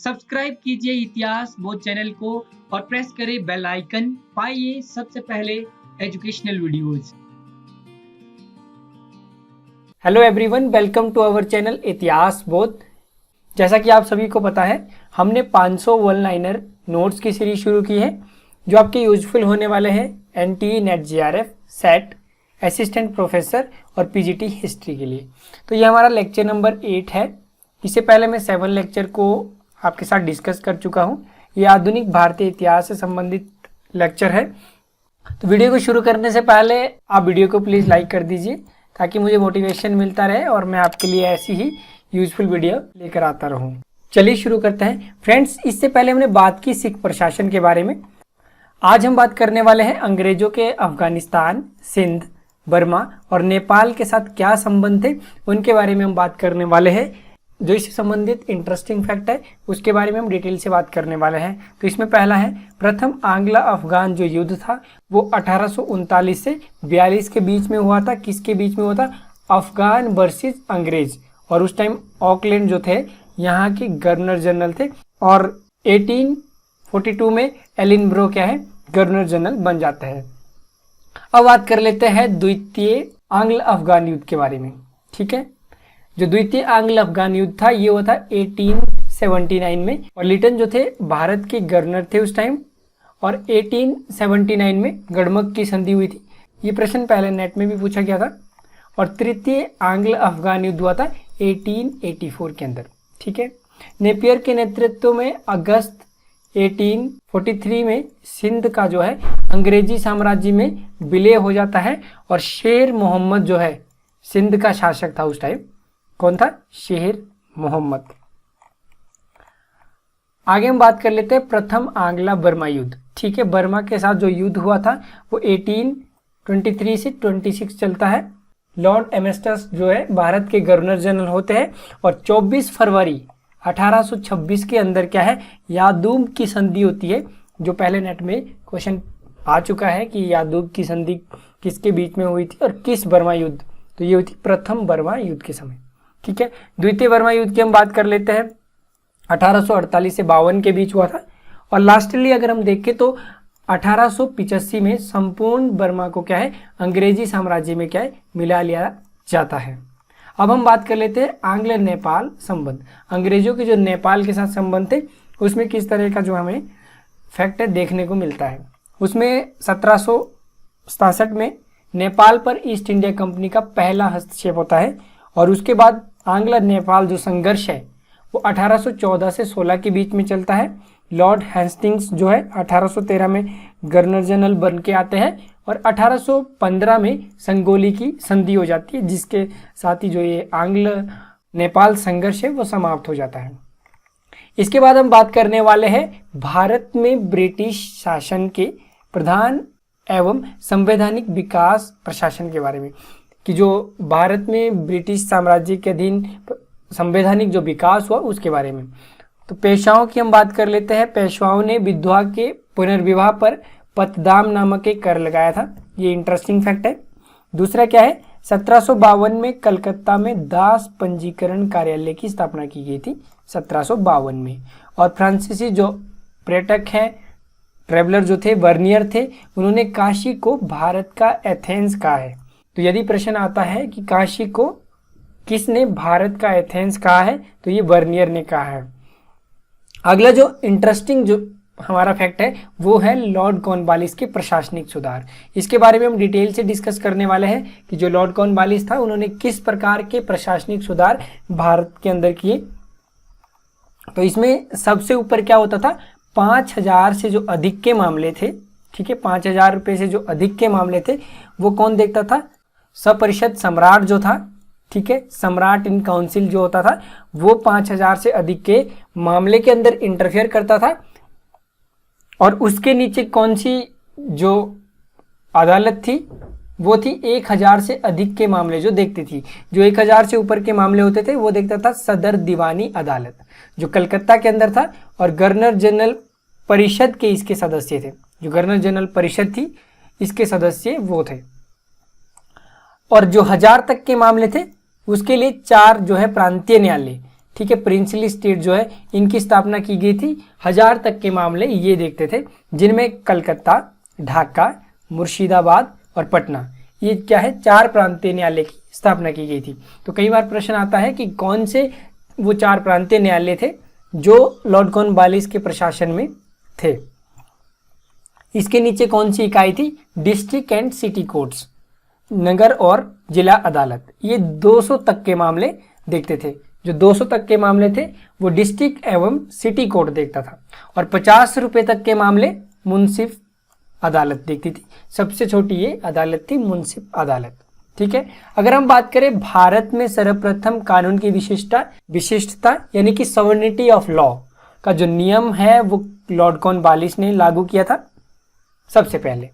Subscribe कीजिए इतिहास बोध चैनल को और प्रेस करें बेल आइकन। पाइए सबसे पहले educational videos. Hello everyone, welcome to our channel Itihas Bodh. जैसा कि आप सभी को पता है, हमने 500 वन लाइनर नोट्स की सीरीज शुरू की है जो आपके यूजफुल होने वाले हैं NTA, net, GRF, set, assistant professor और पीजीटी हिस्ट्री के लिए। तो ये हमारा लेक्चर नंबर 8 है। इससे पहले मैं 7 लेक्चर को आपके साथ डिस्कस कर चुका हूँ। ये आधुनिक भारतीय इतिहास से संबंधित लेक्चर है। तो वीडियो को शुरू करने से पहले आप वीडियो को प्लीज़ लाइक कर दीजिए ताकि मुझे मोटिवेशन मिलता रहे और मैं आपके लिए ऐसी ही यूजफुल वीडियो लेकर आता रहूं। चलिए शुरू करते हैं फ्रेंड्स। इससे पहले हमने बात की सिख प्रशासन के बारे में। आज हम बात करने वाले हैं अंग्रेजों के अफगानिस्तान, सिंध, बर्मा और नेपाल के साथ क्या संबंध थे, उनके बारे में हम बात करने वाले हैं। जो इससे संबंधित इंटरेस्टिंग फैक्ट है उसके बारे में हम डिटेल से बात करने वाले हैं। तो इसमें पहला है, प्रथम आंग्ल अफगान जो युद्ध था वो 1839 से 42 के बीच में हुआ था। किसके बीच में हुआ था? अफगान वर्सेस अंग्रेज। और उस टाइम ऑकलैंड जो थे यहाँ के गवर्नर जनरल थे और 1842 में एलिनब्रो क्या है, गवर्नर जनरल बन जाते हैं। अब बात कर लेते हैं द्वितीय आंग्ल अफगान युद्ध के बारे में। ठीक है, जो द्वितीय आंग्ल अफगान युद्ध था ये हुआ था 1879 में और लिटन जो थे भारत के गवर्नर थे उस टाइम। और 1879 में गड़मक की संधि हुई थी। ये प्रश्न पहले नेट में भी पूछा गया था। और तृतीय आंग्ल अफगान युद्ध हुआ था 1884 के अंदर। ठीक है, नेपियर के नेतृत्व में अगस्त 1843 में सिंध का जो है अंग्रेजी साम्राज्य में विलय हो जाता है और शेर मोहम्मद जो है सिंध का शासक था उस टाइम। कौन था? शेर मोहम्मद। आगे हम बात कर लेते हैं प्रथम आंग्ला बर्मा युद्ध। ठीक है, बर्मा के साथ जो युद्ध हुआ था वो 1823 से 26 चलता है। लॉर्ड एमेस्टस जो है भारत के गवर्नर जनरल होते हैं और 24 फरवरी 1826 के अंदर क्या है, यादूब की संधि होती है। जो पहले नेट में क्वेश्चन आ चुका है कि यादूब की संधि किसके बीच में हुई थी और किस बर्मा युद्ध। तो ये हुई थी प्रथम बर्मा युद्ध के समय। ठीक है, द्वितीय बर्मा युद्ध की हम बात कर लेते हैं। 1848 से 52 के बीच हुआ था। और लास्टली अगर हम देखें तो 1885 में संपूर्ण बर्मा को क्या है, अंग्रेजी साम्राज्य में क्या है, मिला लिया जाता है। अब हम बात कर लेते हैं आंग्ल नेपाल संबंध। अंग्रेजों के जो नेपाल के साथ संबंध थे उसमें किस तरह का जो हमें फैक्ट देखने को मिलता है। उसमें 1767 में नेपाल पर ईस्ट इंडिया कंपनी का पहला हस्तक्षेप होता है और उसके बाद आंग्ल नेपाल जो संघर्ष है वो 1814 से 16 के बीच में चलता है। लॉर्ड हेस्टिंग्स जो है 1813 में गवर्नर जनरल बन के आते हैं और 1815 में संगोली की संधि हो जाती है, जिसके साथ ही जो ये आंग्ल नेपाल संघर्ष है वो समाप्त हो जाता है। इसके बाद हम बात करने वाले हैं भारत में ब्रिटिश शासन के प्रधान एवं संवैधानिक विकास प्रशासन के बारे में, कि जो भारत में ब्रिटिश साम्राज्य के अधीन संवैधानिक जो विकास हुआ उसके बारे में। तो पेशवाओं की हम बात कर लेते हैं। पेशवाओं ने विधवा के पुनर्विवाह पर पतदाम नामक एक कर लगाया था। ये इंटरेस्टिंग फैक्ट है। दूसरा क्या है, 1752 में कलकत्ता में दास पंजीकरण कार्यालय की स्थापना की गई थी 1752 में। और फ्रांसीसी जो पर्यटक हैं, ट्रेवलर जो थे, वर्नियर थे, उन्होंने काशी को भारत का एथेंस कहा है। तो यदि प्रश्न आता है कि काशी को किसने भारत का एथेंस कहा है, तो ये वर्नियर ने कहा है। अगला जो इंटरेस्टिंग जो हमारा फैक्ट है वो है लॉर्ड कॉर्नवालिस के प्रशासनिक सुधार। इसके बारे में हम डिटेल से डिस्कस करने वाले हैं कि जो लॉर्ड कॉर्नवालिस था उन्होंने किस प्रकार के प्रशासनिक सुधार भारत के अंदर किए। तो इसमें सबसे ऊपर क्या होता था, 5000 से जो अधिक के मामले थे, ठीक है, 5000 रुपये से जो अधिक के मामले थे वो कौन देखता था? सपरिषद सम्राट जो था, ठीक है, सम्राट इन काउंसिल जो होता था वो 5000 से अधिक के मामले के अंदर इंटरफेयर करता था। और उसके नीचे कौन सी जो अदालत थी वो थी 1000 से अधिक के मामले जो देखती थी। जो 1000 से ऊपर के मामले होते थे वो देखता था सदर दीवानी अदालत जो कलकत्ता के अंदर था। और गवर्नर जनरल परिषद के इसके सदस्य थे। जो गवर्नर जनरल परिषद थी इसके सदस्य वो थे। और जो 1000 तक के मामले थे उसके लिए 4 जो है प्रांतीय न्यायालय ठीक है, प्रिंसली स्टेट जो है इनकी स्थापना की गई थी। 1000 तक के मामले ये देखते थे, जिनमें कलकत्ता, ढाका, मुर्शिदाबाद और पटना, ये क्या है 4 प्रांतीय न्यायालय की स्थापना की गई थी। तो कई बार प्रश्न आता है कि कौन से वो 4 प्रांतीय न्यायालय थे जो लॉर्ड कॉर्नवालिस के प्रशासन में थे। इसके नीचे कौन सी इकाई थी? डिस्ट्रिक्ट एंड सिटी कोर्ट्स, नगर और जिला अदालत। ये 200 तक के मामले देखते थे। जो 200 तक के मामले थे वो डिस्ट्रिक्ट एवं सिटी कोर्ट देखता था, और 50 रुपये तक के मामले मुंसिफ अदालत देखती थी। सबसे छोटी ये अदालत थी मुंसिफ अदालत। ठीक है, अगर हम बात करें भारत में सर्वप्रथम कानून की विशिष्टता यानी कि सॉवरेनिटी ऑफ लॉ का जो नियम है वो लॉर्ड कॉर्नवालिस ने लागू किया था सबसे पहले।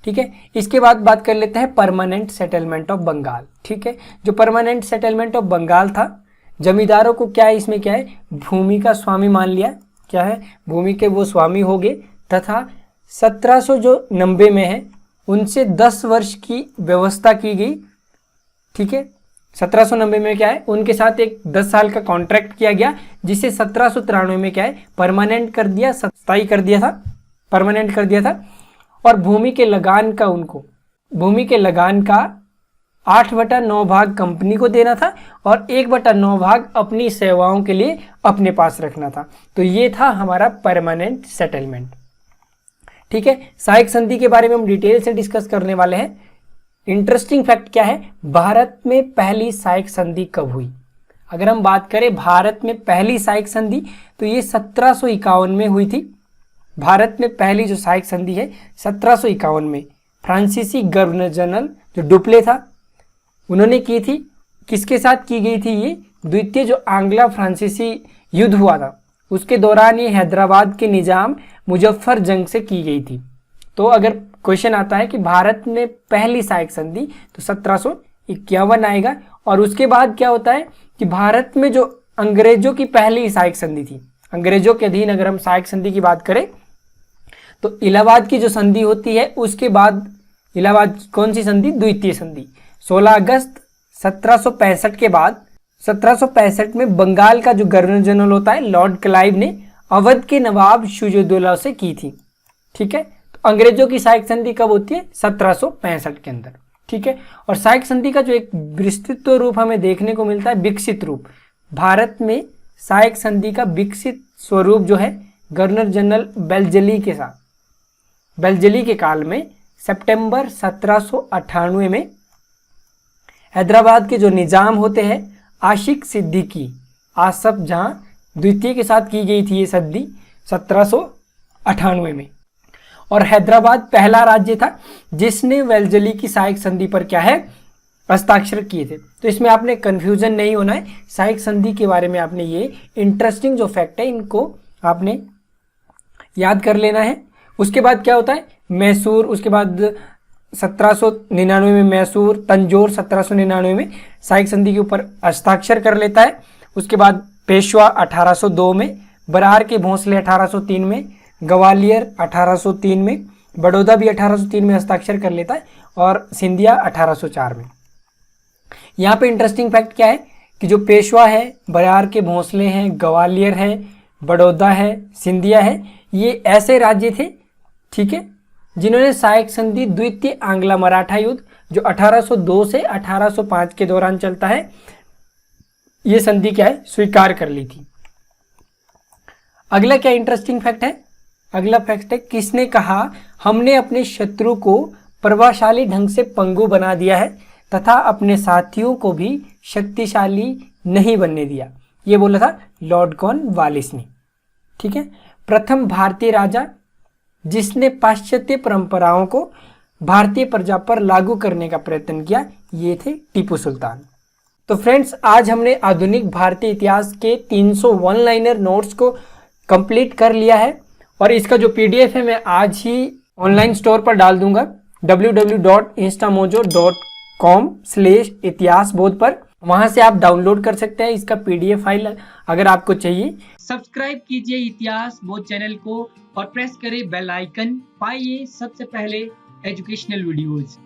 ठीक है, इसके बाद बात कर लेते हैं परमानेंट सेटलमेंट ऑफ बंगाल। ठीक है, जो परमानेंट सेटलमेंट ऑफ बंगाल था, जमींदारों को क्या है, इसमें क्या है, भूमि का स्वामी मान लिया, क्या है, भूमि के वो स्वामी हो गए, तथा 1790 में है उनसे 10 वर्ष की व्यवस्था की गई। ठीक है, 1790 में क्या है, उनके साथ एक 10 साल का कॉन्ट्रैक्ट किया गया, जिसे 1793 में क्या है परमानेंट कर दिया, स्थायी कर दिया था, परमानेंट कर दिया था। और भूमि के लगान का 8/9 भाग कंपनी को देना था और 1/9 भाग अपनी सेवाओं के लिए अपने पास रखना था। तो ये था हमारा परमानेंट सेटलमेंट। ठीक है, सहायक संधि के बारे में हम डिटेल से डिस्कस करने वाले हैं। इंटरेस्टिंग फैक्ट क्या है, भारत में पहली सहायक संधि कब हुई? अगर हम बात करें भारत में पहली सहायक संधि तो ये 1751 में हुई थी। भारत में पहली जो सहायक संधि है 1751 में फ्रांसीसी गवर्नर जनरल जो डुप्ले था उन्होंने की थी। किसके साथ की गई थी ये? द्वितीय जो आंग्ला फ्रांसीसी युद्ध हुआ था उसके दौरान ये हैदराबाद के निजाम मुजफ्फर जंग से की गई थी। तो अगर क्वेश्चन आता है कि भारत में पहली सहायक संधि तो 1751 आएगा। और उसके बाद क्या होता है कि भारत में जो अंग्रेजों की पहली सहायक संधि थी, अंग्रेजों के अधीन अगर हम सहायक संधि की बात करें तो इलाहाबाद की जो संधि होती है उसके बाद इलाहाबाद की कौन सी संधि? द्वितीय संधि। 16 अगस्त 1765 के बाद 1765 में बंगाल का जो गवर्नर जनरल होता है लॉर्ड क्लाइव ने अवध के नवाब शुजाउद्दौला से की थी। ठीक है, तो अंग्रेजों की सहायक संधि कब होती है? 1765 के अंदर। ठीक है, और सहायक संधि का जो एक विस्तृत रूप हमें देखने को मिलता है, विकसित रूप, भारत में सहायक संधि का विकसित स्वरूप जो है गवर्नर जनरल बेल्जली के साथ, बेल्जली के काल में सितंबर 1798 में हैदराबाद के जो निजाम होते हैं आशिक सिद्दीकी आसफ जहां द्वितीय के साथ की गई थी ये संधि 1798 में। और हैदराबाद पहला राज्य था जिसने बेल्जली की सहायक संधि पर क्या है हस्ताक्षर किए थे। तो इसमें आपने कंफ्यूजन नहीं होना है, सहायक संधि के बारे में आपने ये इंटरेस्टिंग जो फैक्ट है इनको आपने याद कर लेना है। उसके बाद क्या होता है, मैसूर, उसके बाद 1799 में मैसूर, तंजौर 1799 में सहायक संधि के ऊपर हस्ताक्षर कर लेता है। उसके बाद पेशवा 1802 में, बरार के भोंसले 1803 में, ग्वालियर 1803 में, बड़ौदा भी 1803 में हस्ताक्षर कर लेता है और सिंधिया 1804 में। यहाँ पे इंटरेस्टिंग फैक्ट क्या है कि जो पेशवा है, बरार के भोंसले हैं, ग्वालियर है, बड़ौदा है, सिंधिया है, ये ऐसे राज्य थे, ठीक है, जिन्होंने सहायक संधि द्वितीय आंग्ला मराठा युद्ध जो 1802 से 1805 के दौरान चलता है, ये संधि क्या है स्वीकार कर ली थी। अगला क्या इंटरेस्टिंग फैक्ट है, अगला फैक्ट है किसने कहा हमने अपने शत्रु को प्रभावशाली ढंग से पंगु बना दिया है तथा अपने साथियों को भी शक्तिशाली नहीं बनने दिया। ये बोला था लॉर्ड कॉर्नवालिस ने। ठीक है, प्रथम भारतीय राजा जिसने पाश्चात्य परंपराओं को भारतीय प्रजा पर लागू करने का प्रयत्न किया ये थे टीपू सुल्तान। तो फ्रेंड्स, आज हमने आधुनिक भारतीय इतिहास के 300 वन लाइनर नोट्स को कंप्लीट कर लिया है और इसका जो पीडीएफ है मैं आज ही ऑनलाइन स्टोर पर डाल दूंगा www.instamojo.com/इतिहास बोध पर। वहां से आप डाउनलोड कर सकते हैं इसका पीडीएफ फाइल अगर आपको चाहिए। सब्सक्राइब कीजिए इतिहास बोध चैनल को और प्रेस करें बेल आइकन, पाइए सबसे पहले एजुकेशनल वीडियोज।